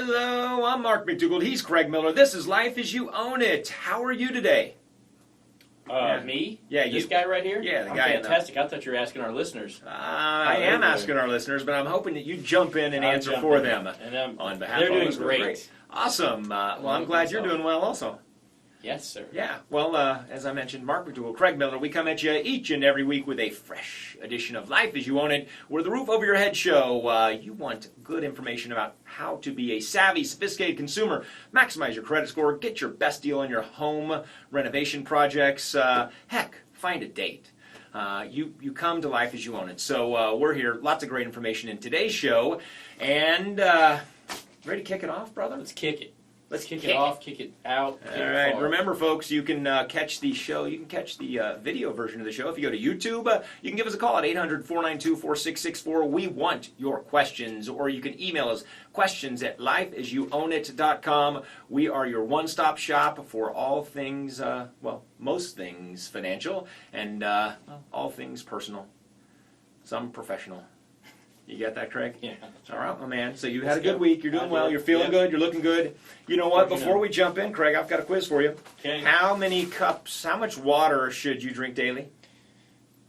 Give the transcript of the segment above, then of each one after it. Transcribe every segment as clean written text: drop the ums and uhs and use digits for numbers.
Hello, I'm Mark McDougall. He's Craig Miller. This is Life as You Own It. How are you today? Me? Yeah, you. This guy right here? Yeah, the I'm guy. Fantastic. I thought you were asking our listeners. I am asking our listeners, but I'm hoping that you jump in and answer for them. And on behalf they're of doing us. great. Awesome. Well, I'm glad you're doing well also. Yes, sir. Yeah, well, as I mentioned, Mark McDougall, Craig Miller, we come at you each and every week with a fresh edition of Life as You Own It. We're the roof over your head show. You want good information about how to be a savvy, sophisticated consumer, maximize your credit score, get your best deal on your home renovation projects. Heck, find a date. You come to Life as You Own It. So we're here, lots of great information in today's show. And ready to kick it off, brother? Let's kick it. Let's kick it off, kick it out. All right. Remember, folks, you can catch the show. You can catch the video version of the show if you go to YouTube. You can give us a call at 800-492-4664. We want your questions, or you can email us questions at lifeasyouownit.com. We are your one-stop shop for all things, most things financial, and all things personal, some professional. You got that, Craig? Yeah. All right, my man. So you had a good week. You're doing well. You're feeling good. You're looking good. You know what? Before we jump in, Craig, I've got a quiz for you. Okay. How much water should you drink daily?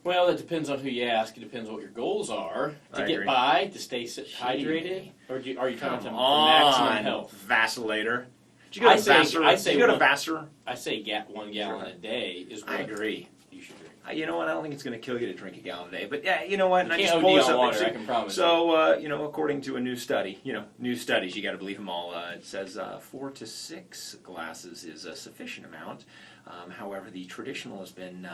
Well, it depends on who you ask. It depends on what your goals are. To get by, to stay hydrated, or are you trying to maximum health? Vacillator. Did you go to Vassar? Did you go to Vassar? I say 1 gallon a day is what I agree. You should drink. You know what? I don't think it's going to kill you to drink a gallon a day. But yeah, you know what? You can't OD on water, I can promise. So, according to a new study, new studies, you got to believe them all. It says 4 to 6 glasses is a sufficient amount. However, the traditional has been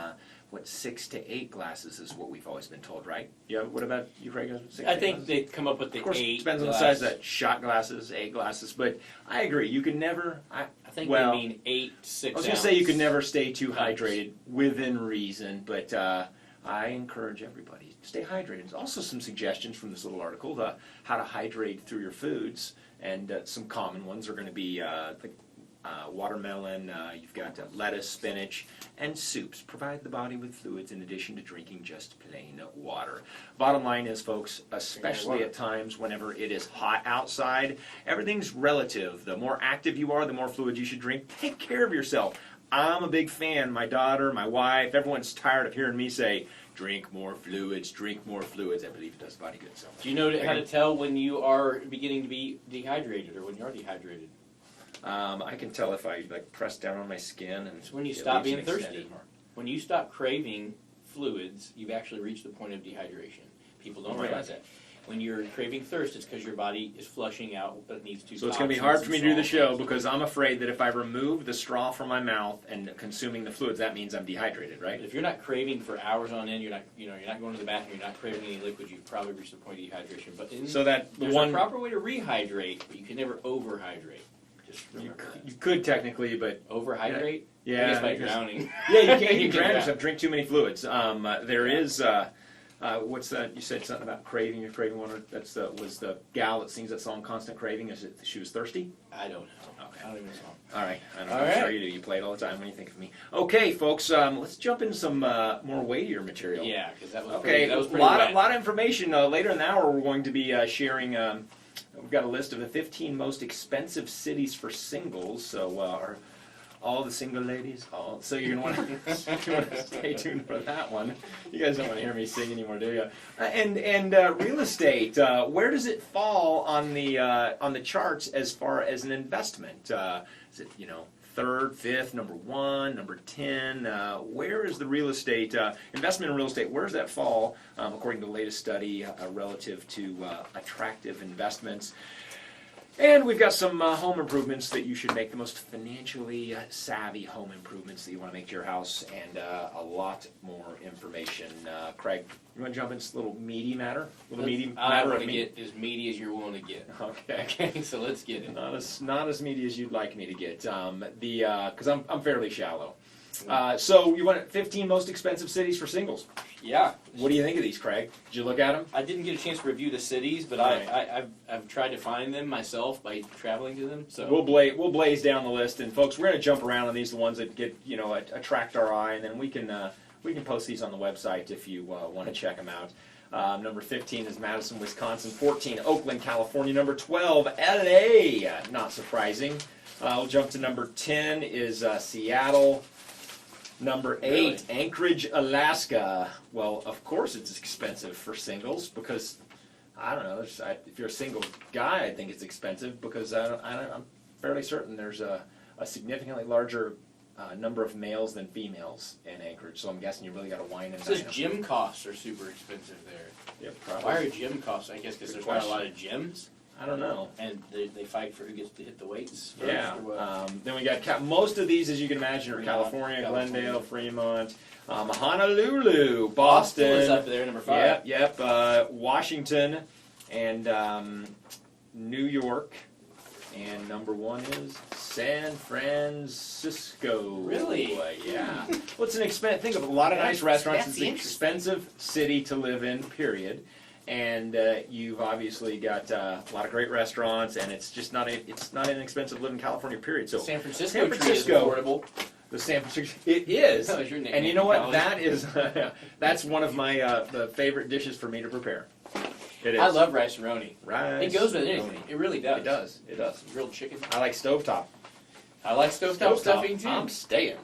6 to 8 glasses is what we've always been told, right? Yeah. What about you, Craig? I think they come up with the 8. Of course, it depends on the size of that. Shot glasses, 8 glasses. But I agree. You can never. I think they mean 8 to 6. I was going to say you can never stay too hydrated within reason, but I encourage everybody to stay hydrated. There's also some suggestions from this little article how to hydrate through your foods, and some common ones are going to be watermelon, you've got lettuce, spinach, and soups. Provide the body with fluids in addition to drinking just plain water. Bottom line is, folks, especially at times whenever it is hot outside, everything's relative. The more active you are, the more fluids you should drink. Take care of yourself. I'm a big fan. My daughter, my wife, everyone's tired of hearing me say, drink more fluids, drink more fluids. I believe it does the body good. So, do you know how to tell when you are beginning to be dehydrated or when you are dehydrated? I can tell if I press down on my skin. And it's when you stop being thirsty. When you stop craving fluids, you've actually reached the point of dehydration. People don't realize that. When you're craving thirst, it's because your body is flushing out what it needs to. So it's going to be hard for me to do the show because I'm afraid that if I remove the straw from my mouth and consuming the fluids, that means I'm dehydrated, right? But if you're not craving for hours on end, you're not going to the bathroom, you're not craving any liquids, you've probably reached the point of dehydration. But there's a proper way to rehydrate, but you can never overhydrate. You could technically, but overhydrate. Yeah, I guess by drowning. Yeah, you can't. You can drown yourself. Drink too many fluids. There is. What's that? You said something about craving. You're craving water. Was the gal that sings that song "Constant Craving"? Is it she was thirsty? I don't know. Okay. I don't even know the song. All right. I don't know. I'm sure you do. You play it all the time when you think of me. Okay, folks. Let's jump into some more weightier material. Yeah, because that was okay. That was a lot of information. Later in the hour, we're going to be sharing. We've got a list of the 15 most expensive cities for singles. So all the single ladies. So you're going to want to stay tuned for that one. You guys don't want to hear me sing anymore, do you? And real estate. Where does it fall on the charts as far as an investment? Is it third, fifth, number 1, number 10? Where is the real estate investment in real estate? Where does that fall according to the latest study relative to attractive investments? And we've got some home improvements that you should make, the most financially savvy home improvements that you want to make to your house, and a lot more information. Craig, you want to jump into this little meaty matter? I want to get as meaty as you're willing to get. Okay, so let's get it. Not as meaty as you'd like me to get, because I'm fairly shallow. So you want 15 most expensive cities for singles? Yeah. What do you think of these, Craig? Did you look at them? I didn't get a chance to review the cities, but I've tried to find them myself by traveling to them. So we'll blaze down the list, and folks, we're going to jump around on these, the ones that get attract our eye, and then we can post these on the website if you want to check them out. Number 15 is Madison, Wisconsin. 14, Oakland, California. Number 12, LA. Not surprising. We'll jump to number 10 is Seattle. Number 8, Really? Anchorage, Alaska. Well, of course it's expensive for singles because, I don't know, if you're a single guy, I think it's expensive because I'm fairly certain there's a significantly larger number of males than females in Anchorage, so I'm guessing you really got to wine and It says dine 'em. gym costs are super expensive there. Yeah, probably. Why are gym costs? I guess because Good there's not a lot question. of gyms, I don't know. and they fight for who gets to hit the weights first. Yeah. Or what? Then we got most of these, as you can imagine, are Fremont, California, California. Glendale, Fremont, Honolulu, Boston Boston. is up there, number 5. Yep. Washington and New York. And number 1 is San Francisco. Really? Yeah. Well, it's an expensive. Think of a lot of nice restaurants. It's an interesting. expensive city to live in. Period. And you've obviously got a lot of great restaurants, and it's just not an expensive live in California. Period. So San Francisco, San Francisco, tree is affordable. the San Francisco, it is. That was your nickname And you know what? in That is that's one of my the favorite dishes for me to prepare. It is. I love rice-a-roni. Rice. It goes with anything. It really does. It does. It does. Grilled chicken. I like stovetop. I like stovetop stuffing too. I'm staying.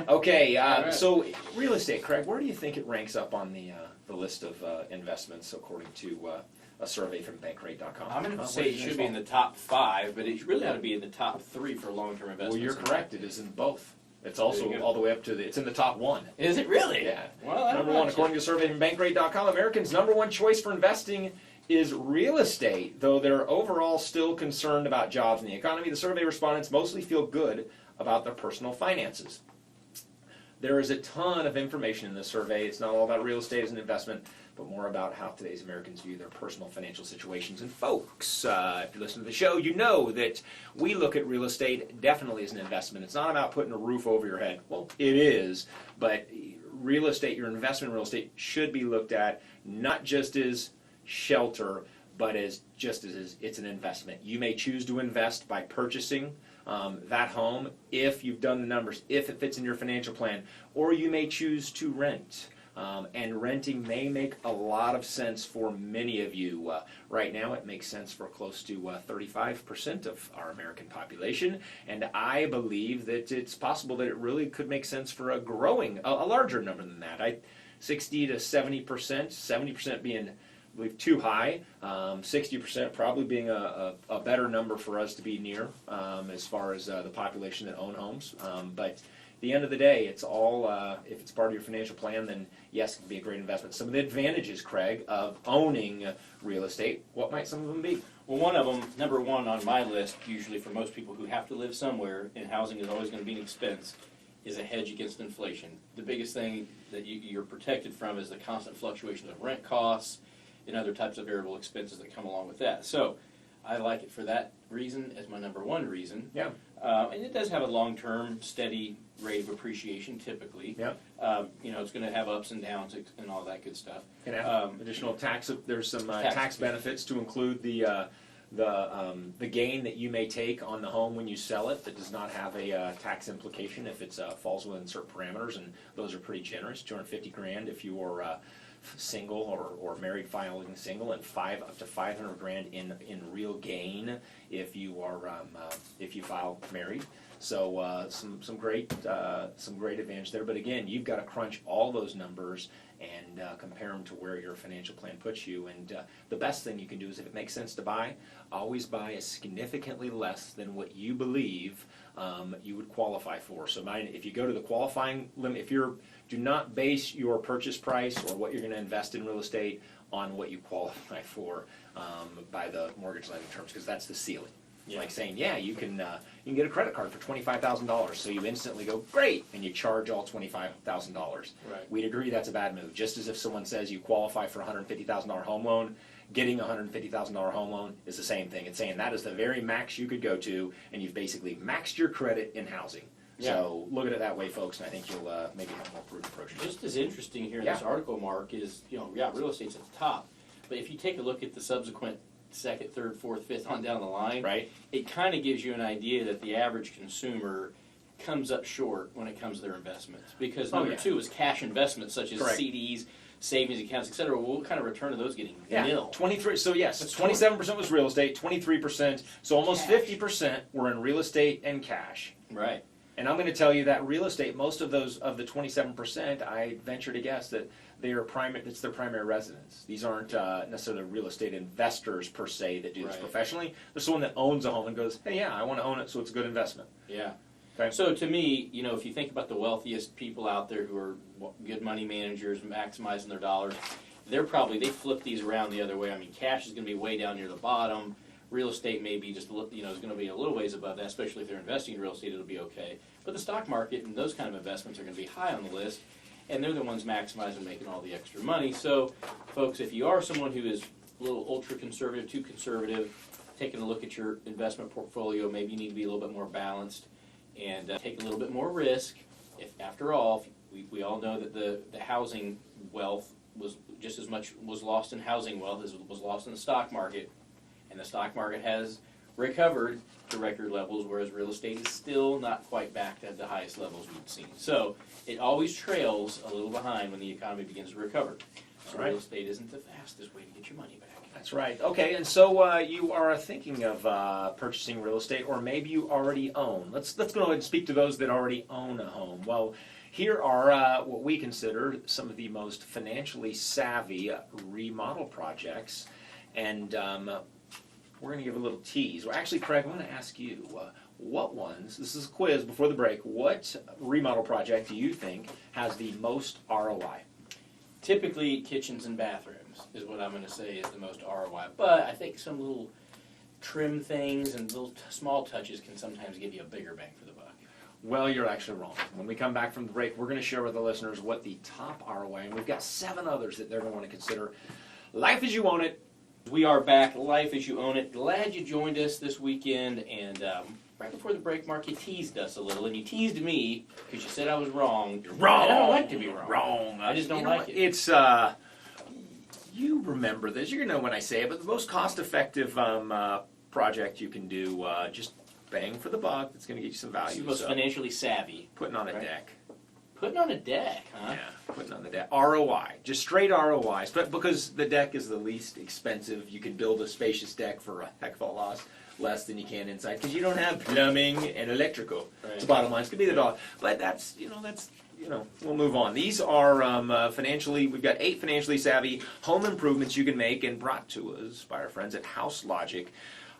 Okay, All right. so real estate, Craig. Where do you think it ranks up on the list of investments according to a survey from Bankrate.com? I'm going to Where say do it you should think be in the top 5, but it really ought to be in the top 3 for long-term investments. Well, you're correct. It is in both. It's also There you go. all the way up to it's in the top 1. Is it really? Yeah. Well, I don't Number know. 1, according to a survey from Bankrate.com, Americans' number 1 choice for investing is real estate. Though they're overall still concerned about jobs and the economy, the survey respondents mostly feel good about their personal finances. There is a ton of information in this survey. It's not all about real estate as an investment, but more about how today's Americans view their personal financial situations. And folks, if you listen to the show, you know that we look at real estate definitely as an investment. It's not about putting a roof over your head. Well, it is, but real estate, your investment in real estate should be looked at not just as shelter, but as just as it's an investment. You may choose to invest by purchasing that home if you've done the numbers, if it fits in your financial plan, or you may choose to rent. And renting may make a lot of sense for many of you. Right now, it makes sense for close to 35% of our American population, and I believe that it's possible that it really could make sense for a larger number than that. 60 to 70%, 70% being, I believe, too high, 60% probably being a better number for us to be near as far as the population that own homes. But at the end of the day, it's all, if it's part of your financial plan, then yes, it can be a great investment. Some of the advantages, Craig, of owning real estate, what might some of them be? Well, one of them, number 1 on my list, usually for most people who have to live somewhere, and housing is always going to be an expense, is a hedge against inflation. The biggest thing that you're protected from is the constant fluctuation of rent costs and other types of variable expenses that come along with that. So I like it for that reason as my number 1 reason. Yeah. And it does have a long-term, steady rate of appreciation typically. Yeah. It's going to have ups and downs and all that good stuff. Can have additional tax. There's some tax benefits to include the gain that you may take on the home when you sell it that does not have a tax implication if it falls within certain parameters, and those are pretty generous. $250,000 if you are single or married filing single, and up to $500,000 in real gain if you are if you file married. So some great advantage there. But again, you've got to crunch all those numbers and compare them to where your financial plan puts you. And the best thing you can do is, if it makes sense to buy, always buy a significantly less than what you believe you would qualify for. So if you go to the qualifying limit, do not base your purchase price or what you're going to invest in real estate on what you qualify for by the mortgage lending terms, because that's the ceiling. Yeah. Like saying, you can get a credit card for $25,000, so you instantly go, great, and you charge all $25,000. Right. We'd agree that's a bad move. Just as if someone says you qualify for a $150,000 home loan, getting a $150,000 home loan is the same thing. It's saying that is the very max you could go to, and you've basically maxed your credit in housing. Yeah. So look at it that way, folks, and I think you'll maybe have a more prudent approach. Just as interesting here in this article, Mark, is, real estate's at the top. But if you take a look at the subsequent second, third, fourth, fifth on down the line, right, it kind of gives you an idea that the average consumer comes up short when it comes to their investments. Because number 2 is cash investments, such as Correct. CDs, savings accounts, et cetera. Well, what kind of return are those getting? Yeah, Nil. 23. So yes, That's 27% was real estate, 23%. So almost Cash. 50% were in real estate and cash. Right. And I'm going to tell you that real estate, most of those of the 27%, I venture to guess that they are it's their primary residence. These aren't necessarily real estate investors per se that do this Right. professionally. There's someone that owns a home and goes, hey, yeah, I want to own it, so it's a good investment. Yeah. Okay. So to me, you know, if you think about the wealthiest people out there who are good money managers, maximizing their dollars, they flip these around the other way. I mean, cash is going to be way down near the bottom. Real estate may be just, you know, is going to be a little ways above that, especially if they're investing in real estate, it'll be okay. But the stock market and those kind of investments are going to be high on the list, and they're the ones maximizing making all the extra money. So, folks, if you are someone who is a little ultra-conservative, too conservative, taking a look at your investment portfolio, maybe you need to be a little bit more balanced and take a little bit more risk. If, after all, we all know that the housing wealth was just as much was lost in housing wealth as was lost in the stock market. And the stock market has recovered to record levels, whereas real estate is still not quite back to the highest levels we've seen. So it always trails a little behind when the economy begins to recover. So Right. real estate isn't the fastest way to get your money back. That's right. Okay, and so you are thinking of purchasing real estate, or maybe you already own. Let's go ahead and speak to those that already own a home. Well, here are what we consider some of the most financially savvy remodel projects, and we're going to give a little tease. Well, actually, Craig, I'm going to ask you, what ones, this is a quiz before the break, what remodel project do you think has the most ROI? Typically, kitchens and bathrooms is what I'm going to say is the most ROI. But I think some little trim things and little small touches can sometimes give you a bigger bang for the buck. Well, you're actually wrong. When we come back from the break, we're going to share with the listeners what the top ROI, and we've got 7 others that they're going to want to consider. Life as you own it. We are back, Life as You Own It. Glad you joined us this weekend. And right before the break, Mark, you teased us a little. And you teased me because you said I was wrong. You're wrong. And I don't like to be wrong. Wrong. I just don't You know like what? it. It's, you remember this. You're going to know when I say it, but the most cost-effective project you can do, just bang for the buck, that's going to get you some It's value. the most So, financially savvy. putting on a right? deck. Putting on a deck, huh? Yeah, putting on the deck. ROI, just straight ROIs. But because the deck is the least expensive, you can build a spacious deck for a heck of a lot less than you can inside because you don't have plumbing and electrical. Right. It's the bottom line. It's gonna be the dog. But that's we'll move on. These are financially. We've got 8 financially savvy home improvements you can make, and brought to us by our friends at House Logic.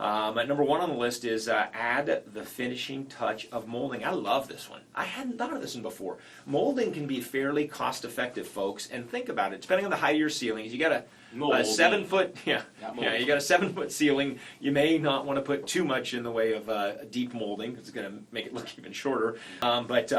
At number 1 on the list is add the finishing touch of molding. I love this one. I hadn't thought of this one before. Molding can be fairly cost-effective, folks. And think about it. Depending on the height of your ceilings, you got a 7-foot. Yeah, you got a 7-foot ceiling. You may not want to put too much in the way of deep molding because it's going to make it look even shorter. But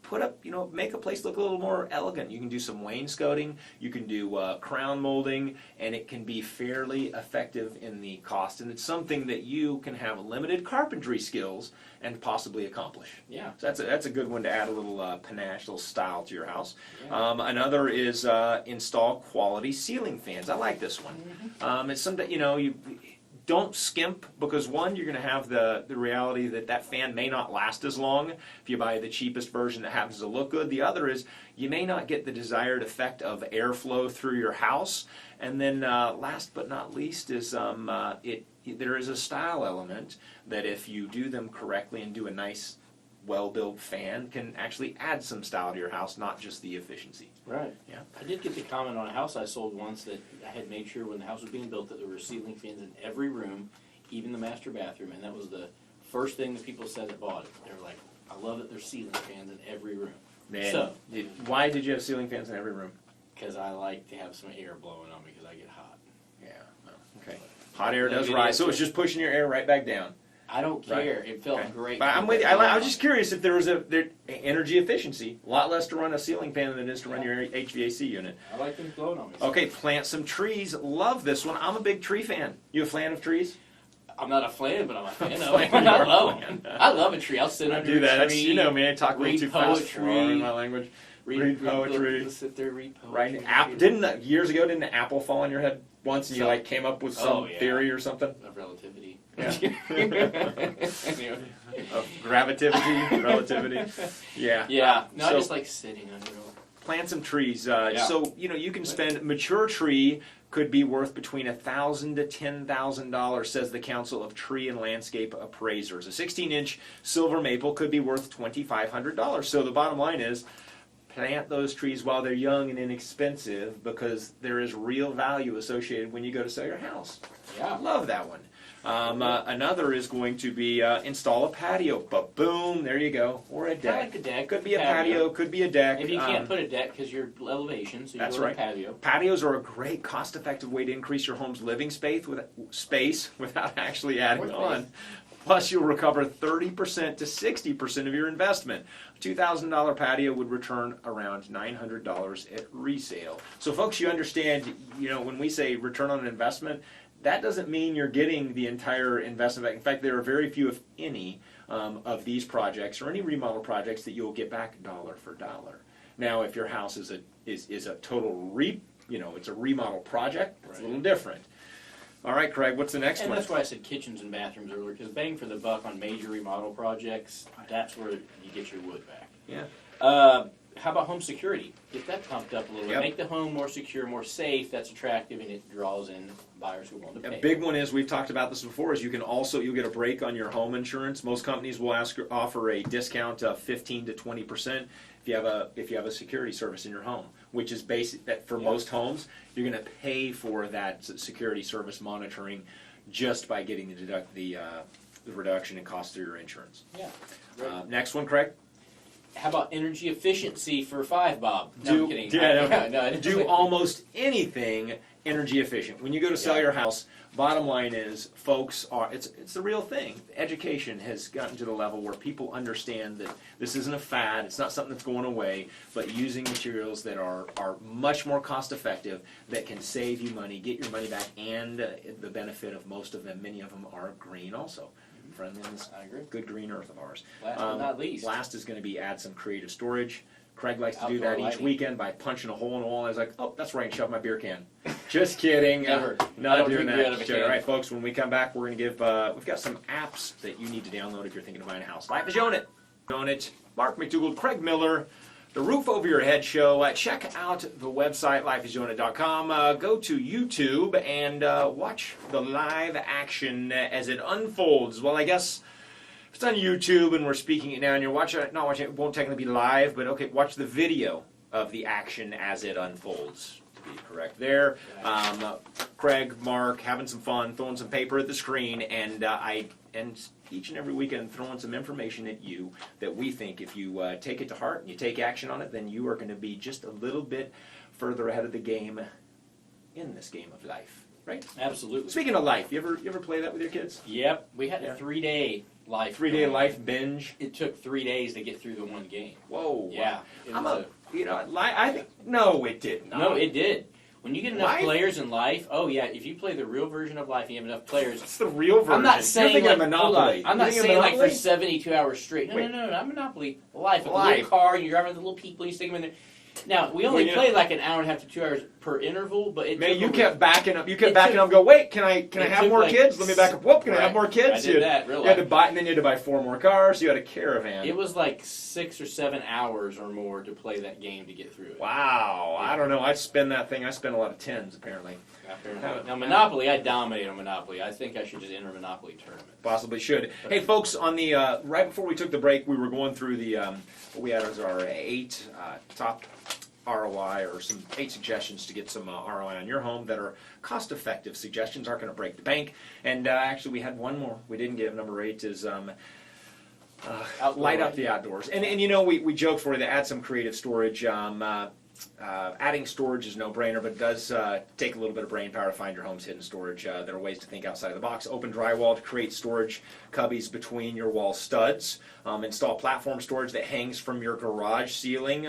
put up, make a place look a little more elegant. You can do some wainscoting, you can do crown molding, and it can be fairly effective in the cost. And it's something that you can have limited carpentry skills and possibly accomplish. Yeah. So that's a good one to add a little panache, a little style to your house. Yeah. Another is install quality ceiling fans. I like this one. Mm-hmm. It's something, you don't skimp because one, you're going to have the reality that fan may not last as long if you buy the cheapest version that happens to look good. The other is you may not get the desired effect of airflow through your house. And then last but not least is there is a style element that if you do them correctly and do a nice well-built fan can actually add some style to your house, not just the efficiency. Right. Yeah. I did get the comment on a house I sold once that I had made sure when the house was being built that there were ceiling fans in every room, even the master bathroom, and that was the first thing that people said that bought it. They were like, I love that there's ceiling fans in every room. Man, why did you have ceiling fans in every room? Because I like to have some air blowing on me because I get hot. Yeah. Well, okay. Hot air does rise, so it's just pushing your air right back down. I don't care. Right. It felt Okay. great. But I'm with you. I was just curious if there was energy efficiency. A lot less to run a ceiling fan than it is to run your HVAC unit. I like them blowing on me. Okay, plant some trees. Love this one. I'm a big tree fan. You a fan of trees? I'm not a fan, but I'm a fan of Fan, them. you are I love a fan. them. I love a tree. I'll sit I under do that. a That's, tree. man, I talk way read too fast for poetry. my language. Read poetry. Sit there, read poetry. Right? Years ago, didn't an apple fall on your head once and you came up with some theory or something? Of relativity. Yeah. Anyway. Of relativity. Yeah. Yeah. No, I So- just like sitting under Plant some trees. Yeah. So you can spend mature tree could be worth between $1,000 to $10,000, says the Council of Tree and Landscape Appraisers. A 16-inch silver maple could be worth $2,500. So the bottom line is, plant those trees while they're young and inexpensive, because there is real value associated when you go to sell your house. Yeah. Love that one. Another is going to be install a patio. Boom, there you go. Or a deck. I like a deck. Could be a patio, could be a deck. Maybe you can't put a deck because you're elevation, so you That's go with right. a patio. Patios are a great, cost-effective way to increase your home's living space without actually adding on. Plus, you'll recover 30% to 60% of your investment. A $2,000 patio would return around $900 at resale. So, folks, you understand, when we say return on investment, that doesn't mean you're getting the entire investment back. In fact, there are very few, if any, of these projects or any remodel projects that you'll get back dollar for dollar. Now, if your house is a total it's a remodel project, it's a little different. All right, Craig, what's the next one? And that's why I said kitchens and bathrooms earlier, because bang for the buck on major remodel projects, that's where you get your wood back. Yeah. How about home security? Get that pumped up a little bit. Make the home more secure, more safe. That's attractive, and it draws in buyers who want to pay. A big one is, we've talked about this before, is you'll get a break on your home insurance. Most companies will offer a discount of 15 to 20% if you have a security service in your home, which is basic. That for most homes, you're going to pay for that security service monitoring just by getting the reduction in cost through your insurance. Yeah. Next one, Craig. How about energy efficiency for $5, Bob? No, I'm kidding. Do almost anything energy efficient. When you go to sell your house, bottom line is, folks it's the real thing. Education has gotten to the level where people understand that this isn't a fad, it's not something that's going away, but using materials that are much more cost effective, that can save you money, get your money back, and the benefit of most of them, many of them are green also. Friendliness, I agree. Good green earth of ours. Last but not least. Last is going to be add some creative storage. Craig likes to do Outdoor that each lighting. weekend by punching a hole in the wall. I was like, oh, that's right, and shove my beer can. Just kidding. Never. I Not don't doing drink beer out of a that. can. All right, folks, when we come back, we're going to give, we've got some apps that you need to download if you're thinking of buying a house. Life is Own It. Own It. Mark McDougall, Craig Miller, the Roof Over Your Head Show. Check out the website, lifeisownit.com. Go to YouTube and watch the live action as it unfolds. Well, I guess if it's on YouTube and we're speaking it now and you're not watching it, won't technically be live, but okay, watch the video of the action as it unfolds, to be correct there. Craig, Mark, having some fun, throwing some paper at the screen, and each and every weekend throwing some information at you that we think if you take it to heart and you take action on it, then you are going to be just a little bit further ahead of the game in this game of life, right? Absolutely. Speaking of life, you ever play that with your kids? Yep. We had a 3-day life. 3-day life binge. It took 3 days to get through the one game. Whoa. Yeah. I think no, it didn't. No, it did. When you get enough Life? players in life, oh yeah, if you play the real version of life and you have enough players. It's the real version. I'm not saying You're thinking like, of Monopoly. I'm not You're saying like for Monopoly? 72 hours straight. No, Wait. no, not Monopoly. Life. A Life. little car, and you're driving the little people, and you stick them in there. Now, we only played like an hour and a half to 2 hours per interval, but it Man, took you over- kept backing up. You kept backing up and go, wait, can I have took more like kids? Let me back up. Whoop, can I have Right. more kids? I did that, real You had to life. buy, and then you had to buy 4 more cars. You had a caravan. It was like 6 or 7 hours or more to play that game to get through it. Wow. I don't know. I'd spend that thing. I spend a lot of 10s, apparently. Now, Monopoly, I dominate on Monopoly. I think I should just enter a Monopoly tournament. Possibly should. Hey, folks, on the right before we took the break, we were going through the what we had as our 8 top ROI, or some 8 suggestions to get some ROI on your home that are cost-effective suggestions, aren't going to break the bank. And actually, we had one more we didn't get. Number 8 is light up the outdoors. And we joked for you to add some creative storage. Adding storage is no brainer, but it does take a little bit of brain power to find your home's hidden storage. There are ways to think outside of the box. Open drywall to create storage cubbies between your wall studs. Install platform storage that hangs from your garage ceiling.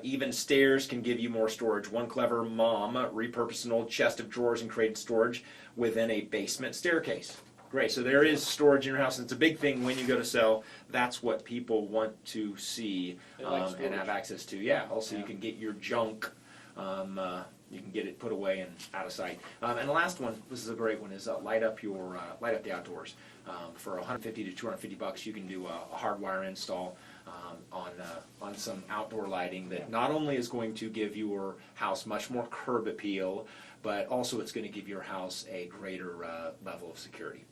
Even stairs can give you more storage. One clever mom repurposed an old chest of drawers and created storage within a basement staircase. Great. So there is storage in your house, and it's a big thing when you go to sell. That's what people want to see and have access to. Yeah. Also, you can get your junk You can get it put away and out of sight. And the last one, this is a great one, is light up the outdoors. For $150 to $250, you can do a hardwire install on some outdoor lighting that not only is going to give your house much more curb appeal, but also it's going to give your house a greater level of security.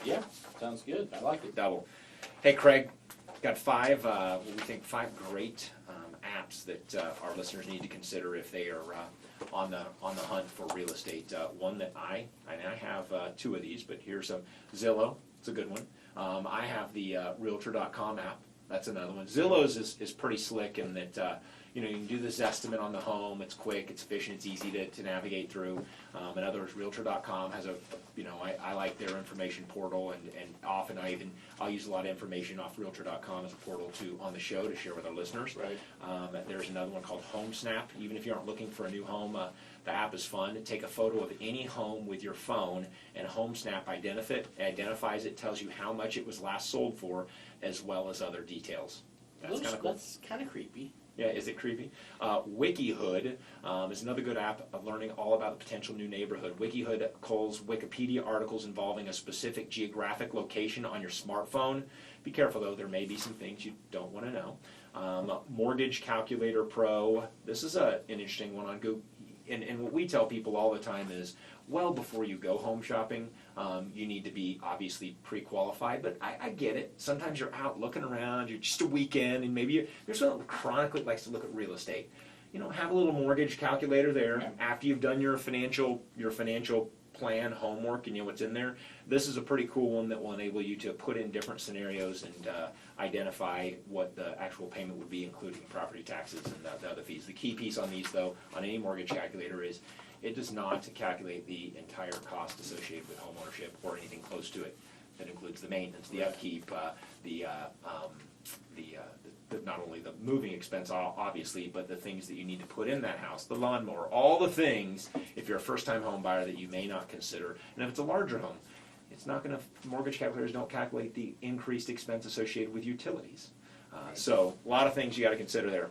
Yeah, sounds good. I like it. Double. Hey, Craig, got five great apps that our listeners need to consider if they are on the hunt for real estate. One that I have two of these, but here's some. Zillow, it's a good one. I have the Realtor.com app. That's another one. Zillow's is pretty slick in that you can do this estimate on the home. It's quick, it's efficient, it's easy to navigate through. In other words, Realtor.com has I like their information portal, and often I'll use a lot of information off Realtor.com as a portal on the show to share with our listeners. Right. There's another one called HomeSnap. Even if you aren't looking for a new home, the app is fun. Take a photo of any home with your phone, and HomeSnap identifies it, tells you how much it was last sold for, as well as other details. That's kind of cool. That's kind of creepy. Yeah, is it creepy? WikiHood is another good app of learning all about the potential new neighborhood. WikiHood culls Wikipedia articles involving a specific geographic location on your smartphone. Be careful, though. There may be some things you don't want to know. Mortgage Calculator Pro. This is an interesting one on Google. And what we tell people all the time is, well, before you go home shopping, you need to be obviously pre-qualified. But I get it. Sometimes you're out looking around, you're just a weekend, and maybe you're someone who chronically likes to look at real estate. Have a little mortgage calculator there after you've done your financial plan homework and what's in there. This is a pretty cool one that will enable you to put in different scenarios and identify what the actual payment would be, including property taxes and the other fees. The key piece on these, though, on any mortgage calculator is it does not calculate the entire cost associated with homeownership or anything close to it. That includes the maintenance, the upkeep, not only the moving expense, obviously, but the things that you need to put in that house, the lawnmower, all the things, if you're a first-time home buyer, that you may not consider. And if it's a larger home, it's not going to, mortgage calculators don't calculate the increased expense associated with utilities. So a lot of things you got to consider there.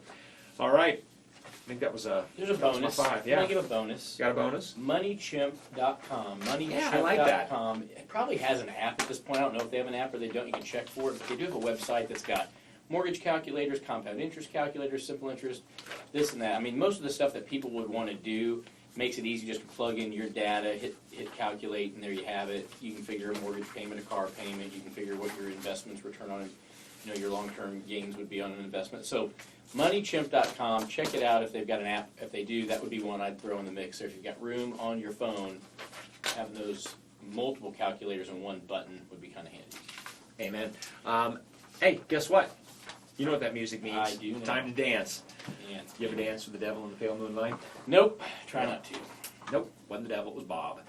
All right. I think that was There's a bonus. 5. Yeah. Can I give a bonus? Got a bonus? Moneychimp.com. Moneychimp.com. Yeah, I like that. It probably has an app at this point. I don't know if they have an app or they don't. You can check for it. But they do have a website that's got mortgage calculators, compound interest calculators, simple interest, this and that. I mean, most of the stuff that people would want to do makes it easy just to plug in your data, hit calculate, and there you have it. You can figure a mortgage payment, a car payment. You can figure what your investments return on, your long-term gains would be on an investment. So moneychimp.com, check it out if they've got an app. If they do, that would be one I'd throw in the mix. So if you've got room on your phone, having those multiple calculators on one button would be kind of handy. Amen. Hey, guess what? You know what that music means. I do know. Time to dance. And You ever dance with the devil in the pale moonlight? nope, try not to. Nope, wasn't the devil, it was Bob.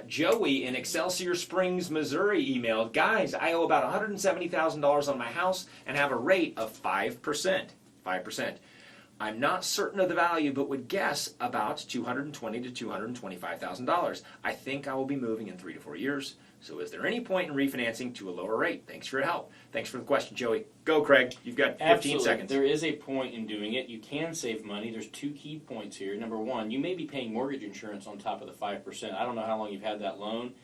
Joey in Excelsior Springs, Missouri emailed, guys, I owe about $170,000 on my house and have a rate of 5%. 5%. I'm not certain of the value, but would guess about $220,000 to $225,000. I think I will be moving in 3 to 4 years. So is there any point in refinancing to a lower rate? Thanks for your help. Thanks for the question, Joey. Go, Craig. You've got 15 Absolutely. seconds. There is a point in doing it. You can save money. There's 2 key points here. Number one, you may be paying mortgage insurance on top of the 5%. I don't know how long you've had that loan,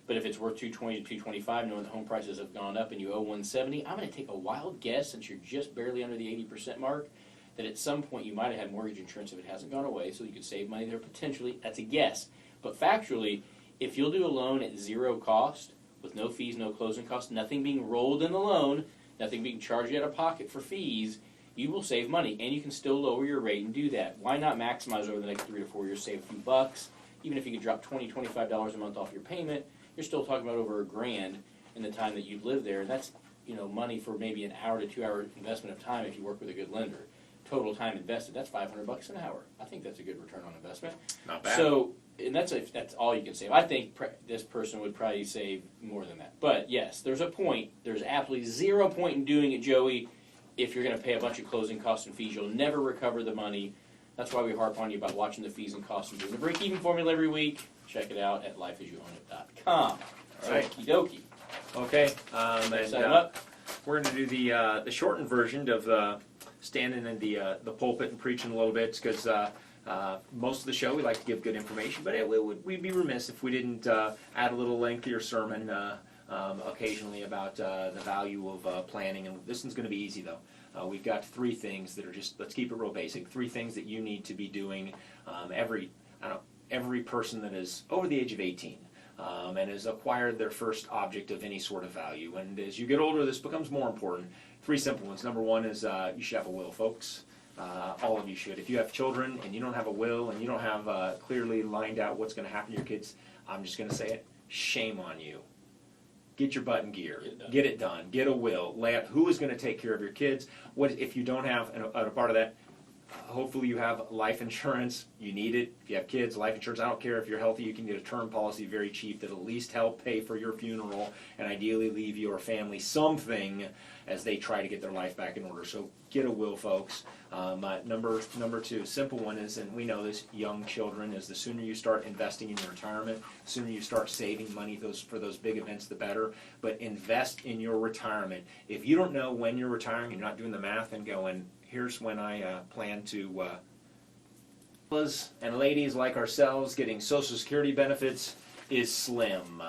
but if it's worth $220,000 to $225,000, knowing the home prices have gone up and you owe $170,000, I'm going to take a wild guess, since you're just barely under the 80% mark, that at some point you might have had mortgage insurance if it hasn't gone away, so you could save money there potentially. That's a guess. But factually, if you'll do a loan at zero cost, with no fees, no closing costs, nothing being rolled in the loan, nothing being charged out of pocket for fees, you will save money, and you can still lower your rate and do that. Why not maximize over the next 3 to 4 years, save a few bucks? Even if you could drop $20, $25 a month off your payment, you're still talking about over $1,000 in the time that you've lived there. And that's money for maybe an hour to 2 hour investment of time if you work with a good lender. Total time invested, that's $500 an hour. I think that's a good return on investment. Not bad. So, and that's all you can save. I think this person would probably save more than that. But yes, there's a point. There's absolutely 0 point in doing it, Joey. If you're going to pay a bunch of closing costs and fees, you'll never recover the money. That's why we harp on you about watching the fees and costs and doing the break-even formula every week. Check it out at lifeasyouownit.com. All right. Okie dokie. Okay. Sign up. We're going to do the shortened version of standing in the pulpit and preaching a little bit, because Most of the show, we like to give good information, but we'd be remiss if we didn't add a little lengthier sermon occasionally about the value of planning. And this one's going to be easy, though. We've got 3 things that are just, let's keep it real basic, 3 things that you need to be doing every person that is over the age of 18 and has acquired their first object of any sort of value. And as you get older, this becomes more important. 3 simple ones. Number 1 is you should have a will, folks. All of you should. If you have children and you don't have a will and you don't have clearly lined out what's going to happen to your kids, I'm just going to say it, shame on you. Get your butt in gear. Get it done. Get a will. Lay out who is going to take care of your kids. What if you don't have, and a part of that, hopefully you have life insurance. You need it. If you have kids, life insurance, I don't care if you're healthy, you can get a term policy very cheap that'll at least help pay for your funeral and ideally leave your family something as they try to get their life back in order. So get a will, folks. Number 2, simple one is, and we know this, young children, is the sooner you start investing in your retirement, the sooner you start saving money for those big events, the better. But invest in your retirement. If you don't know when you're retiring, you're not doing the math and going, here's when I plan to, and ladies like ourselves getting Social Security benefits is slim.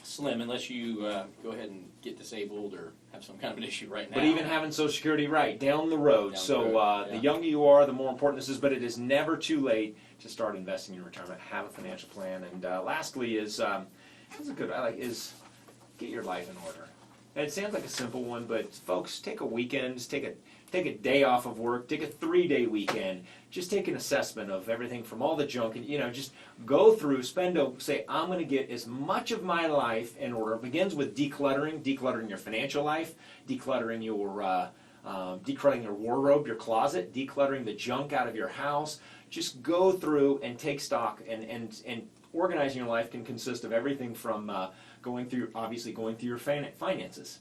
Slim, unless you go ahead and get disabled or have some kind of an issue right now. But even having Social Security down the road. The younger you are, the more important this is, but it is never too late to start investing in your retirement. Have a financial plan. And lastly is get your life in order. And it sounds like a simple one, but folks, take a weekend, take a day off of work, take a 3-day weekend, just take an assessment of everything from all the junk, and just go through, say, I'm going to get as much of my life in order. It begins with decluttering your financial life, decluttering your wardrobe, your closet, decluttering the junk out of your house. Just go through and take stock, and organizing your life can consist of everything from going through your finances,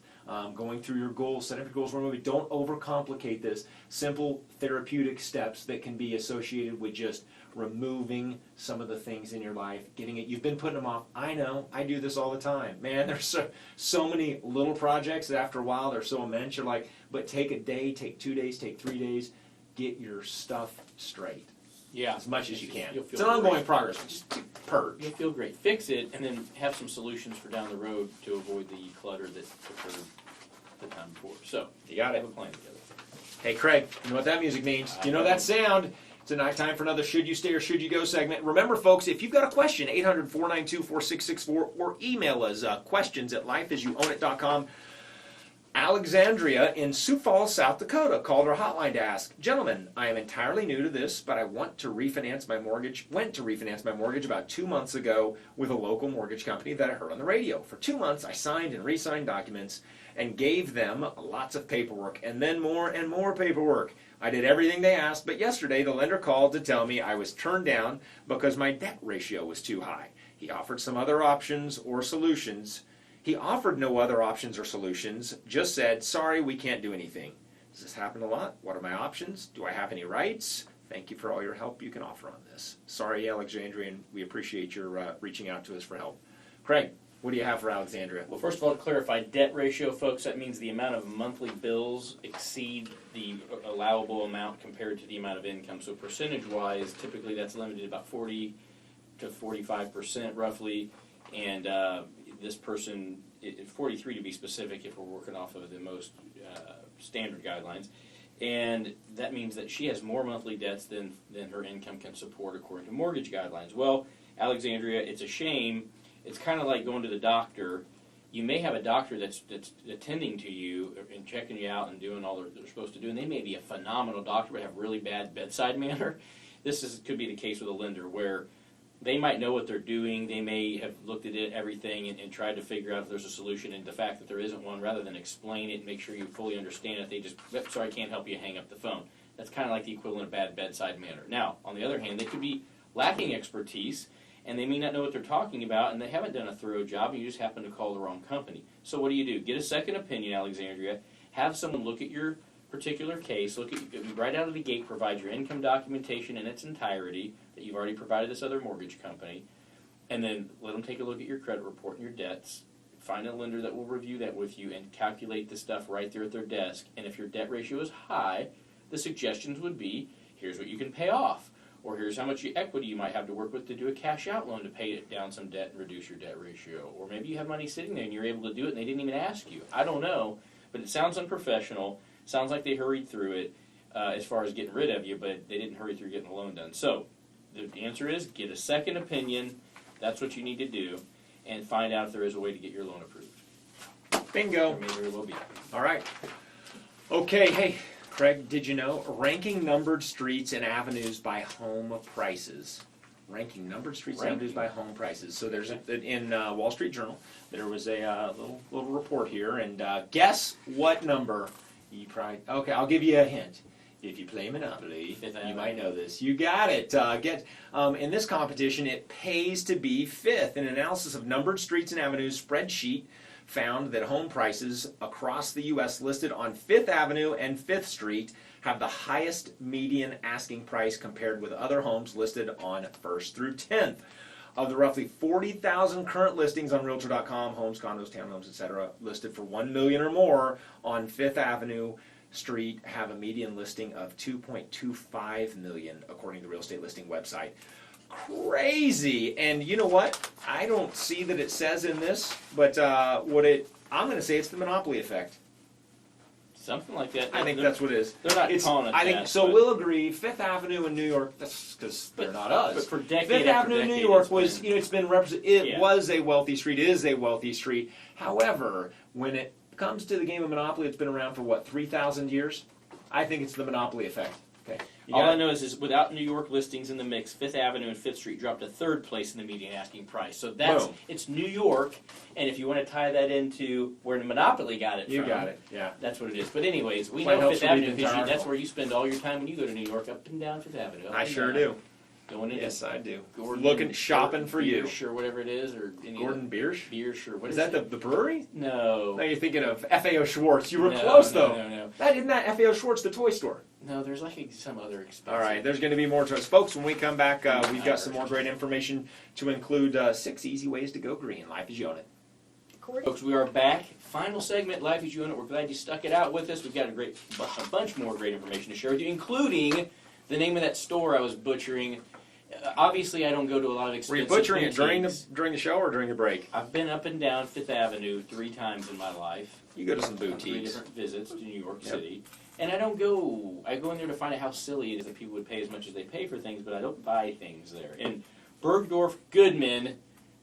going through your goals, setting up your goals. Remember, don't overcomplicate this. Simple therapeutic steps that can be associated with just removing some of the things in your life, you've been putting them off. I know, I do this all the time. Man, there's so many little projects that after a while they're so immense, you're like, but take a day, take 2 days, take 3 days, get your stuff straight. Yeah, as much as you can. It's an ongoing progress. Just purge. You'll feel great. Fix it, and then have some solutions for down the road to avoid the clutter that occurred the time before. So you got it. Have a plan together. Hey, Craig, you know what that music means? You know that sound? It's time for another Should You Stay or Should You Go segment. Remember, folks, if you've got a question, 800-492-4664, or email us questions@lifeasyouownit.com. Alexandria in Sioux Falls, South Dakota, called our hotline to ask, gentlemen, I am entirely new to this, but I went to refinance my mortgage about 2 months ago with a local mortgage company that I heard on the radio. For 2 months, I signed and re-signed documents and gave them lots of paperwork, and then more and more paperwork. I did everything they asked, but yesterday the lender called to tell me I was turned down because my debt ratio was too high. He offered some other options or solutions. He offered no other options or solutions, just said, sorry, we can't do anything. Does this happen a lot? What are my options? Do I have any rights? Thank you for all your help you can offer on this. Sorry, Alexandria, and we appreciate your reaching out to us for help. Craig, what do you have for Alexandria? Well, first of all, to clarify, debt ratio, folks, that means the amount of monthly bills exceed the allowable amount compared to the amount of income. So percentage-wise, typically that's limited about 40 to 45% roughly, and this person, 43 to be specific if we're working off of the most standard guidelines, and that means that she has more monthly debts than her income can support according to mortgage guidelines. Well, Alexandria, it's a shame. It's kind of like going to the doctor. You may have a doctor that's attending to you and checking you out and doing all they're supposed to do, and they may be a phenomenal doctor but have really bad bedside manner. This could be the case with a lender where they might know what they're doing. They may have looked at everything and tried to figure out if there's a solution, and the fact that there isn't one, rather than explain it and make sure you fully understand it, they just, sorry, I can't help you, hang up the phone. That's kind of like the equivalent of bad bedside manner. Now, on the other hand, they could be lacking expertise, and they may not know what they're talking about, and they haven't done a thorough job, and you just happen to call the wrong company. So what do? Get a second opinion, Alexandria. Have someone look at your particular case, right out of the gate, provide your income documentation in its entirety that you've already provided this other mortgage company, and then let them take a look at your credit report and your debts. Find a lender that will review that with you and calculate the stuff right there at their desk. And if your debt ratio is high, the suggestions would be, here's what you can pay off. Or here's how much equity you might have to work with to do a cash out loan to pay down some debt and reduce your debt ratio. Or maybe you have money sitting there and you're able to do it and they didn't even ask you. I don't know, but it sounds unprofessional. Sounds like they hurried through it as far as getting rid of you, but they didn't hurry through getting the loan done. So the answer is get a second opinion. That's what you need to do, and find out if there is a way to get your loan approved. Bingo. There may very well be. All right. Okay, hey, Craig, did you know? Ranking numbered streets and avenues by home prices. Ranking numbered streets and avenues by home prices. So there's in Wall Street Journal, there was a little report here, and guess what number? You probably okay. I'll give you a hint. If you play Monopoly, you might know this. You got it. In this competition, it pays to be fifth. An analysis of numbered streets and avenues spreadsheet found that home prices across the U.S. listed on 5th Avenue and 5th Street have the highest median asking price compared with other homes listed on 1st through 10th. Of the roughly 40,000 current listings on Realtor.com, homes, condos, townhomes, etc., listed for $1 million or more on 5th Avenue Street have a median listing of $2.25 million, according to the real estate listing website. Crazy. And you know what? I don't see that it says in this, but I'm going to say it's the monopoly effect. Something like that. I think that's what it is. They're not calling it I think that, so. but We'll agree. Fifth Avenue in New York. That's because they're not us. But for decade Fifth after Avenue in New decade, York it's was, been- it's been represented. It Yeah. was a wealthy street. It is a wealthy street. However, when it comes to the game of Monopoly, it's been around for what, 3,000 years? I think it's the monopoly effect. Okay. All I know is without New York listings in the mix, 5th Avenue and 5th Street dropped to 3rd place in the median asking price. So Boom. it's New York, and if you want to tie that into where the Monopoly got it from, You got it. Yeah. that's what it is. But anyways, we Well, it know helps 5th to read Avenue the because entire that's article. where you spend all your time when you go to New York, up and down 5th Avenue. up I and sure down. do. Going into Yes, I do. Gordon Looking, shopping for you. Biersch or whatever it is, or any Gordon Biersch? Biersch or what Is is that it? the brewery? No. No, you're thinking of FAO Schwartz. You were No, close, no, though. No. Isn't that FAO Schwartz, the toy store? No, there's like some other expensive. All right, there's going to be more to us. Folks, when we come back, we've got some more great information to include 6 easy ways to go green. Life as you own it. Folks, we are back. Final segment, Life as You Own It. We're glad you stuck it out with us. We've got a bunch more great information to share with you, including the name of that store I was butchering. Obviously, I don't go to a lot of expensive Were you butchering it boutiques. during the show or during the break? I've been up and down 5th Avenue 3 times in my life. You go to some On 3 boutiques. different visits to New York Yep. City. And I don't go, I go in there to find out how silly it is that people would pay as much as they pay for things, but I don't buy things there. And Bergdorf Goodman,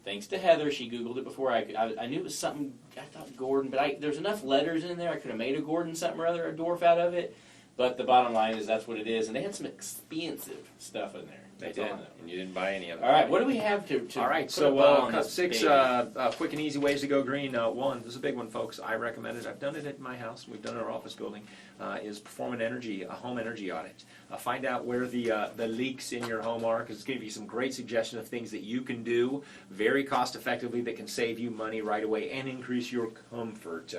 thanks to Heather, she Googled it before I knew it was something, I thought Gordon, but there's enough letters in there, I could have made a Gordon something or other, a Dorf out of it. But the bottom line is that's what it is, and they had some expensive stuff in there. They That's all did, I know. and you didn't buy any of it. All right, what do we have to All right, put a so bow on this 6 baby? quick and easy ways to go green. One, this is a big one, folks. I recommend it. I've done it at my house. We've done it in our office building. Is perform a home energy audit. Find out where the leaks in your home are, because it's going to give you some great suggestions of things that you can do very cost effectively that can save you money right away and increase your comfort.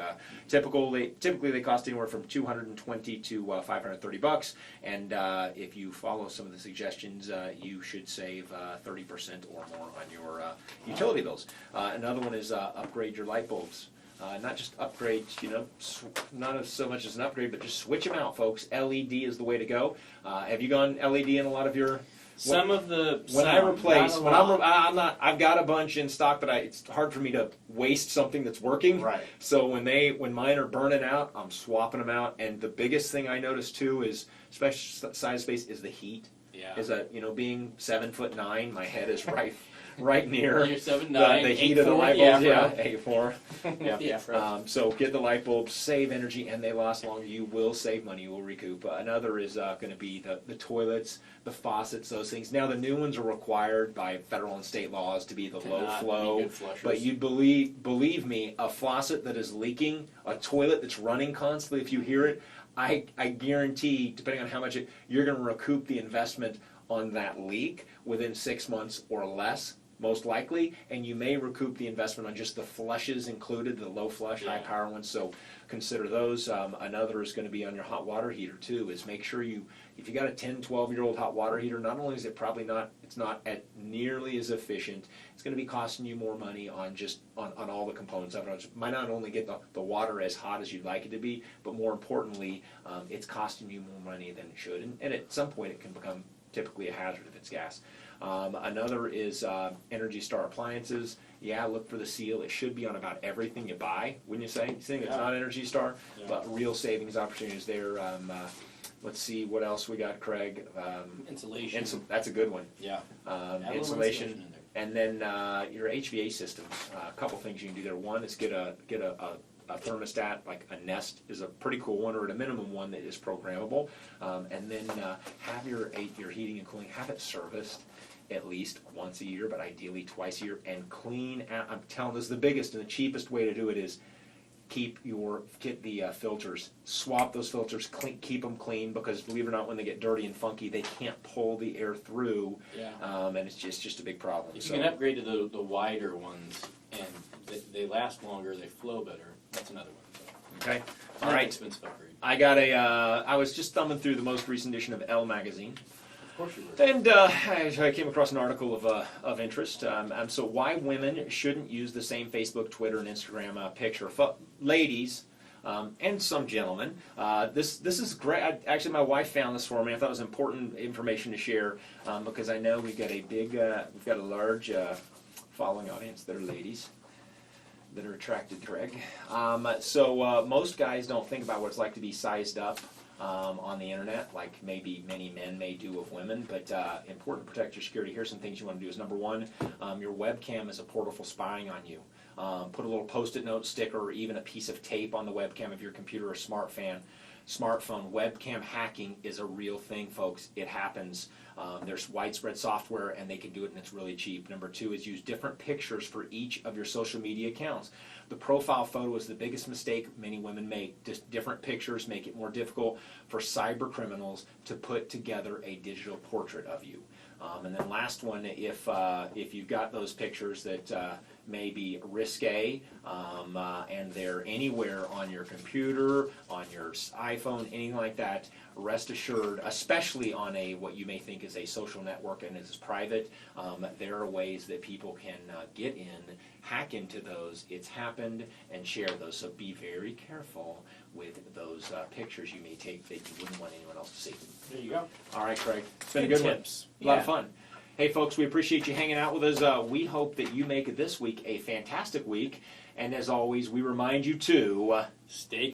Typically they cost anywhere from $220 to $530, and if you follow some of the suggestions, you should save 30% or more on your utility bills. Another one is upgrade your light bulbs. Not just upgrade, not so much as an upgrade, but just switch them out, folks. LED is the way to go. Have you gone LED in a lot of your? I've got a bunch in stock, but it's hard for me to waste something that's working. Right. So when mine are burning out, I'm swapping them out. And the biggest thing I notice too is, especially size space, is the heat. Yeah. Is that being 7'9", my head is right near You're 7'9", the heat of the 8'4", light bulbs. Yeah, 8'4". Yeah. Yeah, right. So get the light bulbs, save energy, and they last longer. You will save money. You will recoup. Another is going to be the toilets, the faucets, those things. Now the new ones are required by federal and state laws to be the low Cannot flow. be good flushers. But you believe me, a faucet that is leaking, a toilet that's running constantly, if you hear it, I guarantee, depending on how much you're going to recoup the investment on that leak within 6 months or less, most likely, and you may recoup the investment on just the flushes included, the low flush, high power ones, so consider those. Another is going to be on your hot water heater too, is make sure if you got a 10, 12-year-old hot water heater, not only is it it's not at nearly as efficient, it's going to be costing you more money on all the components of it. It might not only get the water as hot as you'd like it to be, but more importantly, it's costing you more money than it should, and at some point it can become typically a hazard if it's gas. Another is Energy Star appliances. Yeah, look for the seal. It should be on about everything you buy, wouldn't you say? You think it's not Energy Star, but real savings opportunities there. Let's see what else we got, Craig. Insulation. That's a good one. Yeah. Insulation. In there. And then your HVAC systems. A couple things you can do there. One is get a thermostat, like a Nest is a pretty cool one, or at a minimum one that is programmable. And then have your heating and cooling, have it serviced at least once a year, but ideally twice a year, and clean out. I'm telling you, this is the biggest and the cheapest way to do it is get the filters, swap those filters, keep them clean, because believe it or not, when they get dirty and funky, they can't pull the air through, and it's just a big problem. If you can upgrade to the wider ones, and they last longer, they flow better, that's another one. So. Okay, all right. Expensive upgrade. I was just thumbing through the most recent edition of Elle magazine. Of course you were. And I came across an article of interest. So why women shouldn't use the same Facebook, Twitter, and Instagram picture. Ladies, and some gentlemen, this is great. Actually, my wife found this for me. I thought it was important information to share because I know we've got a large following audience that are ladies that are attracted to Greg. So most guys don't think about what it's like to be sized up on the internet, like maybe many men may do of women, but important to protect your security. Here's some things you want to do. Is number one, your webcam is a portal for spying on you. Put a little post-it note, sticker, or even a piece of tape on the webcam of your computer or smartphone. Webcam hacking is a real thing, folks. It happens. There's widespread software, and they can do it, and it's really cheap. Number two is use different pictures for each of your social media accounts. The profile photo is the biggest mistake many women make. Just different pictures make it more difficult for cyber criminals to put together a digital portrait of you. And then last one, if you've got those pictures that may be risque and they're anywhere on your computer, on your iPhone, anything like that, rest assured, especially on what you may think is a social network and is private, there are ways that people can get in, hack into those. It's happened, and share those. So be very careful with those pictures you may take that you wouldn't want anyone else to see. There you go. All right, Craig. It's been a good one. A lot of fun. Hey, folks, we appreciate you hanging out with us. We hope that you make this week a fantastic week. And as always, we remind you to stay